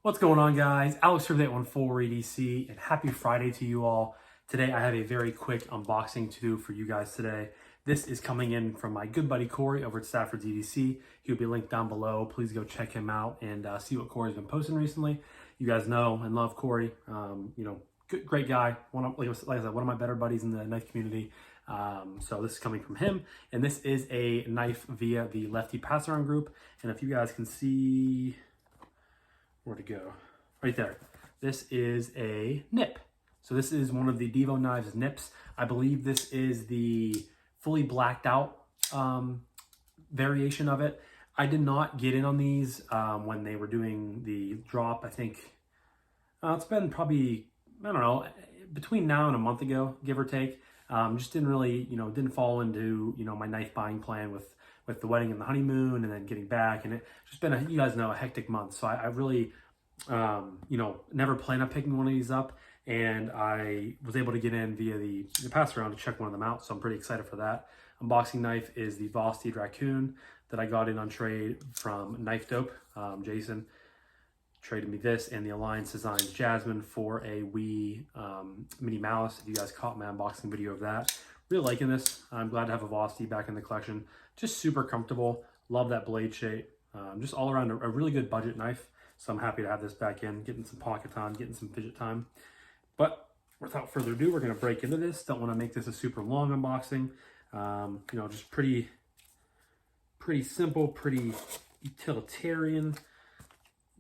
What's going on, guys? Alex from 814 EDC, and happy Friday to you all. Today I have a very quick unboxing to do for you guys today. This is coming in from my good buddy Corey over at Stafford's EDC. He'll be linked down below. Please go check him out and see what Corey's been posting recently. You guys know and love Corey. Great guy. Like I said, one of my better buddies in the knife community. So this is coming from him, and this is a knife via the Lefty passaround group. And if you guys can see where to go, right there, this is a nip. So this is one of the Divo Knives Nips. I believe this is the fully blacked out variation of it. I did not get in on these when they were doing the drop. I think it's been probably, I don't know, between now and a month ago, give or take. Just didn't really, didn't fall into, my knife buying plan with the wedding and the honeymoon and then getting back. And it just been, you guys know, a hectic month. So I really, never planned on picking one of these up. And I was able to get in via the pass around to check one of them out. So I'm pretty excited for that. Unboxing knife is the Lefty Raccoon that I got in on trade from Knife Dope. Jason traded me this and the Alliance Designs Jasmine for a Wii Mini Malice. If you guys caught my unboxing video of that. Really liking this. I'm glad to have a Lefty back in the collection. Just super comfortable. Love that blade shape. Just all around a really good budget knife. So I'm happy to have this back in, getting some pocket time, getting some fidget time. But without further ado, we're going to break into this. Don't want to make this a super long unboxing. Just pretty simple, pretty utilitarian.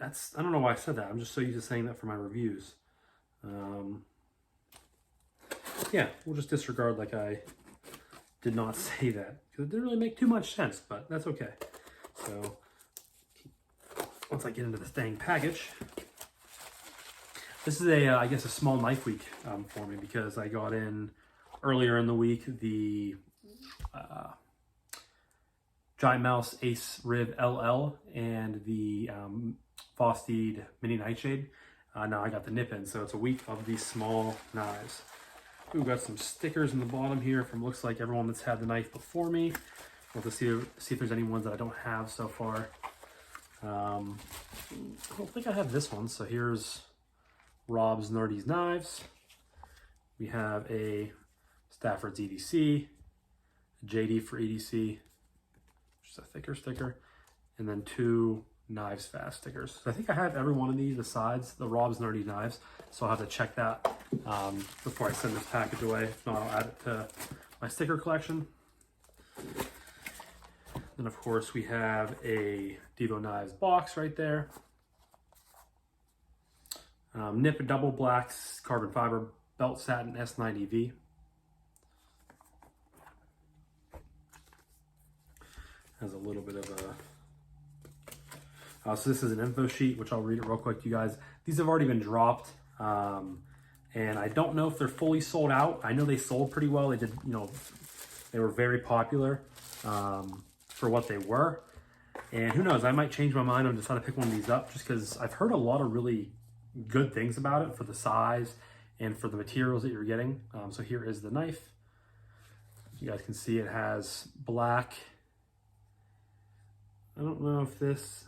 I don't know why I said that. I'm just so used to saying that for my reviews. Yeah, we'll just disregard like I did not say that, because it didn't really make too much sense, but that's okay. So once I get into this dang package, this is I guess a small knife week for me, because I got in earlier in the week the Giant Mouse Ace Rib LL and the Lefty Mini Nightshade. Now I got the nip in, so it's a week of these small knives. We've got some stickers in the bottom here from, looks like, everyone that's had the knife before me. We'll have to see if there's any ones that I don't have so far. I don't think I have this one, so here's Rob's Nerdy's Knives. We have a Stafford's EDC, a JD for EDC, which is a thicker sticker, and then two Knives Fast stickers. So I think I have every one of these besides the Rob's Nerdy Knives, so I'll have to check that before I send this package away. If not, I'll add it to my sticker collection. Then of course we have a Divo Knives box right there. Nip Double Blacks Carbon Fiber Belt Satin S90V. Has a little bit of a... so this is an info sheet, which I'll read it real quick to you guys. These have already been dropped, and I don't know if they're fully sold out. I know they sold pretty well. They did, they were very popular for what they were. And who knows, I might change my mind on just how to pick one of these up, just because I've heard a lot of really good things about it for the size and for the materials that you're getting. So here is the knife. You guys can see it has black. I don't know if this...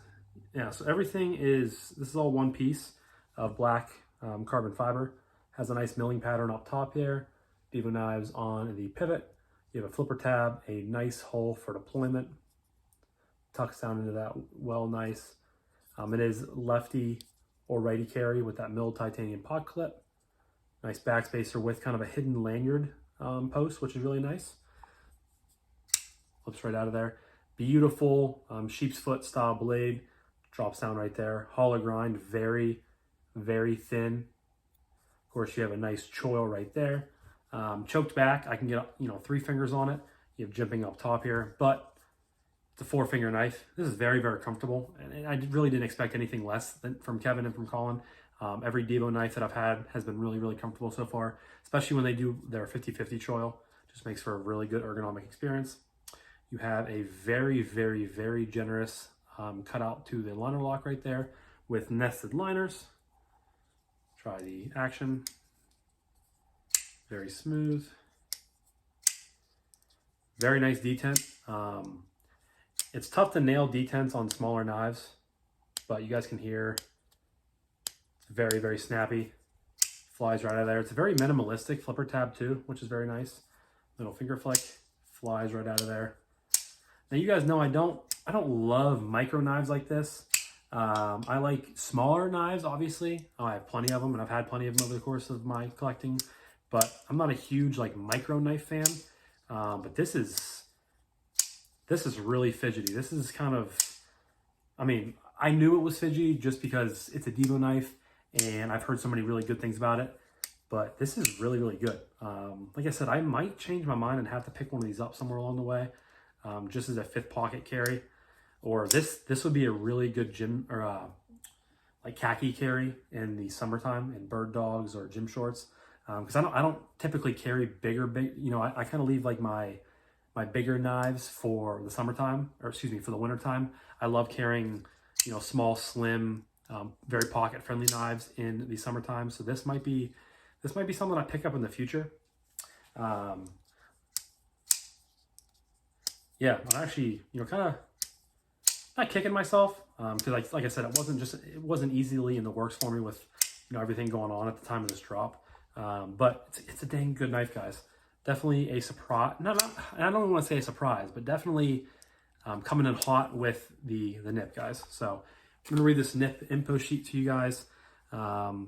Yeah, so everything this is all one piece of black carbon fiber. Has a nice milling pattern up top there. Divo Knives on the pivot. You have a flipper tab, a nice hole for deployment. Tucks down into that well nice. It is lefty or righty carry with that milled titanium pot clip. Nice backspacer with kind of a hidden lanyard post, which is really nice. Flips right out of there. Beautiful sheep's foot style blade. Drops down right there. Hollow grind, very, very thin. Of course, you have a nice choil right there. Choked back, I can get, 3 fingers on it. You have jimping up top here, but it's a 4-finger knife. This is very, very comfortable. And I really didn't expect anything less from Kevin and from Colin. Every Divo knife that I've had has been really, really comfortable so far, especially when they do their 50-50 choil. Just makes for a really good ergonomic experience. You have a very, very, very generous cutout to the liner lock right there with nested liners. Try the action. Very smooth. Very nice detent. It's tough to nail detents on smaller knives, but you guys can hear It's very, very snappy. Flies right out of there. It's a very minimalistic flipper tab too, which is very nice. Little finger flick, flies right out of there. Now you guys know I don't love micro knives like this. I like smaller knives, obviously. I have plenty of them, and I've had plenty of them over the course of my collecting. But I'm not a huge like micro knife fan. But this is really fidgety. This is kind of, I mean, I knew it was fidgety just because it's a Divo knife, and I've heard so many really good things about it. But this is really, really good. Like I said, I might change my mind and have to pick one of these up somewhere along the way, just as a 5th pocket carry. Or this would be a really good gym or like khaki carry in the summertime in bird dogs or gym shorts. Because I don't typically carry big. You know, I kind of leave like my bigger knives for the summertime, or excuse me, for the wintertime. I love carrying, you know, small, slim, very pocket friendly knives in the summertime. So this might be something I pick up in the future. Yeah, I'm actually, you know, kind of not kicking myself because like I said, it wasn't easily in the works for me with, you know, everything going on at the time of this drop. But it's a dang good knife, guys. Definitely a surprise. I don't want to say a surprise, but definitely coming in hot with the nip, guys. So I'm gonna read this nip info sheet to you guys.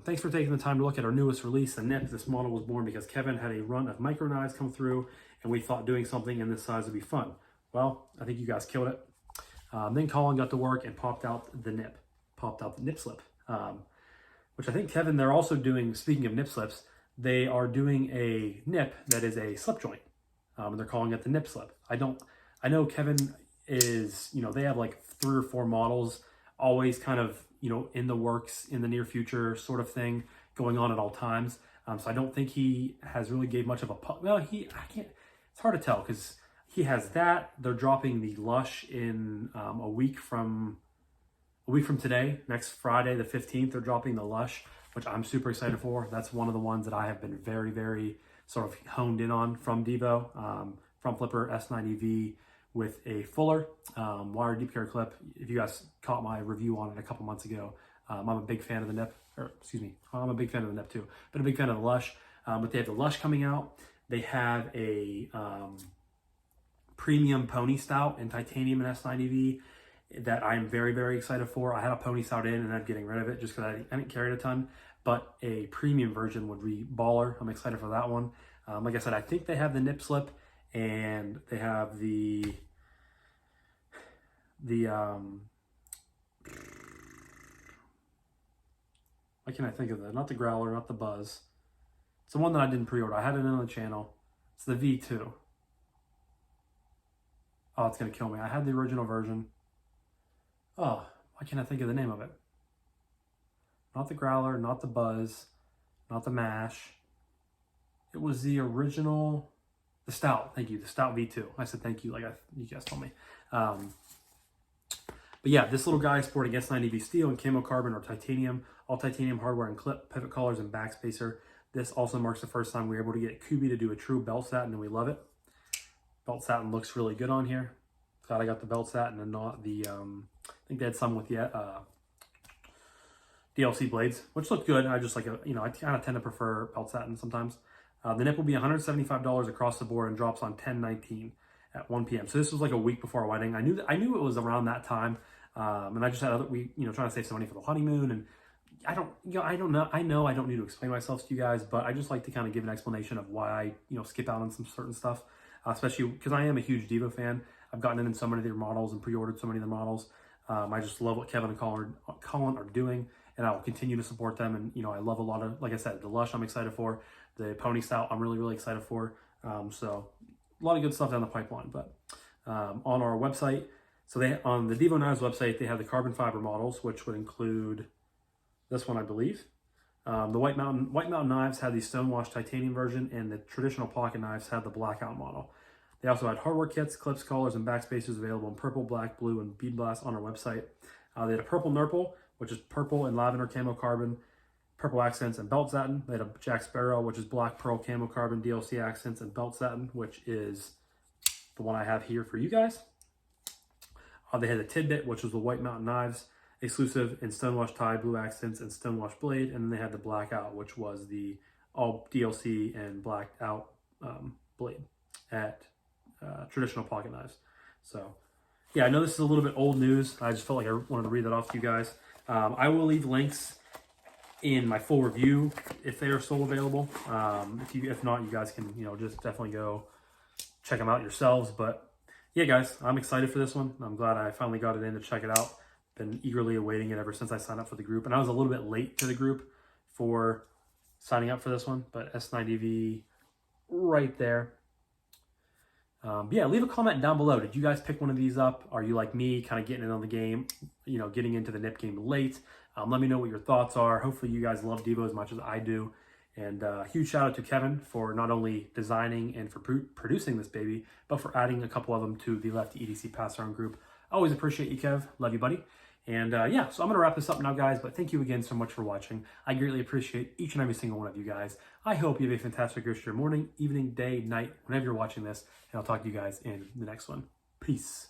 Thanks for taking the time to look at our newest release, the nip. This model was born because Kevin had a run of micro knives come through, and we thought doing something in this size would be fun. Well, I think you guys killed it. Then Colin got to work and popped out the nip slip, which I think, Kevin, they're also doing, speaking of nip slips, they are doing a nip that is a slip joint, and they're calling it the nip slip. I know Kevin is, you know, they have like 3 or 4 models always kind of, you know, in the works in the near future sort of thing going on at all times. So I don't think he has really gave much of a, well, I can't, it's hard to tell because he has that. They're dropping the Lush in a week from today, next Friday, the 15th. They're dropping the Lush, which I'm super excited for. That's one of the ones that I have been very, very sort of honed in on from Divo, from Flipper S90V with a fuller wire deep carry clip. If you guys caught my review on it a couple months ago, I'm a big fan of the nip, or excuse me, I'm a big fan of the nip too, but a big fan of the Lush. But they have the Lush coming out. They have a premium pony stout in titanium and S90V that I'm very, very excited for. I had a pony stout in and I'm getting rid of it just because I didn't carry it a ton, but a premium version would be baller. I'm excited for that one. Like I said, I think they have the nip slip and they have the what can I think of that? Not the Growler, not the Buzz. It's the one that I didn't pre-order. I had it in on the channel. It's the V2. Oh, it's going to kill me. I had the original version. Oh, why can't I think of the name of it? Not the Growler, not the Buzz, not the Mash. It was the original, the Stout. Thank you, the Stout V2. I said thank you like you guys told me. But yeah, this little guy is sporting S90V steel and camo carbon or titanium, all titanium hardware and clip, pivot collars and backspacer. This also marks the first time we were able to get Kubi to do a true belt satin, and we love it. Belt satin looks really good on here. Glad I got the belt satin and not the, I think they had some with the DLC blades, which look good. I just like, I kind of tend to prefer belt satin sometimes. The nip will be $175 across the board and drops on 10/19 at 1 p.m. So this was like a week before our wedding. I knew it was around that time. And I just had trying to save some money for the honeymoon. And I know I don't need to explain myself to you guys, but I just like to kind of give an explanation of why I, skip out on some certain stuff, especially because I am a huge Divo fan. I've gotten in so many of their models and pre-ordered so many of their models. I just love what Kevin and Colin are doing, and I will continue to support them. And, I love a lot of, like I said, the Lush I'm excited for, the Pony Stout I'm really, really excited for. So a lot of good stuff down the pipeline. But on our website, on the Divo Knives website, they have the carbon fiber models, which would include this one, I believe. The White Mountain knives had the stonewashed titanium version, and the traditional pocket knives had the blackout model. They also had hardware kits, clips, collars, and backspacers available in purple, black, blue, and bead blast on our website. They had a purple Nurple, which is purple and lavender camo carbon, purple accents, and belt satin. They had a Jack Sparrow, which is black, pearl, camo carbon, DLC accents, and belt satin, which is the one I have here for you guys. They had a Tidbit, which was the White Mountain knives. exclusive in Stonewash tie, blue accents, and Stonewash blade. And then they had the blackout, which was the all DLC and blacked out blade at Traditional Pocket Knives. So yeah, I know this is a little bit old news. I just felt like I wanted to read that off to you guys. I will leave links in my full review if they are still available. If not, you guys can, just definitely go check them out yourselves. But yeah, guys, I'm excited for this one. I'm glad I finally got it in to check it out. Been eagerly awaiting it ever since I signed up for the group. And I was a little bit late to the group for signing up for this one, but S9DV right there. Yeah, leave a comment down below. Did you guys pick one of these up? Are you like me, kind of getting in on the game, getting into the nip game late? Let me know what your thoughts are. Hopefully you guys love Divo as much as I do. And huge shout out to Kevin for not only designing and for producing this baby, but for adding a couple of them to the Lefty EDC passaround group. Always appreciate you, Kev. Love you, buddy. And yeah, so I'm going to wrap this up now, guys, but thank you again so much for watching. I greatly appreciate each and every single one of you guys. I hope you have a fantastic rest of your morning, evening, day, night, whenever you're watching this, and I'll talk to you guys in the next one. Peace.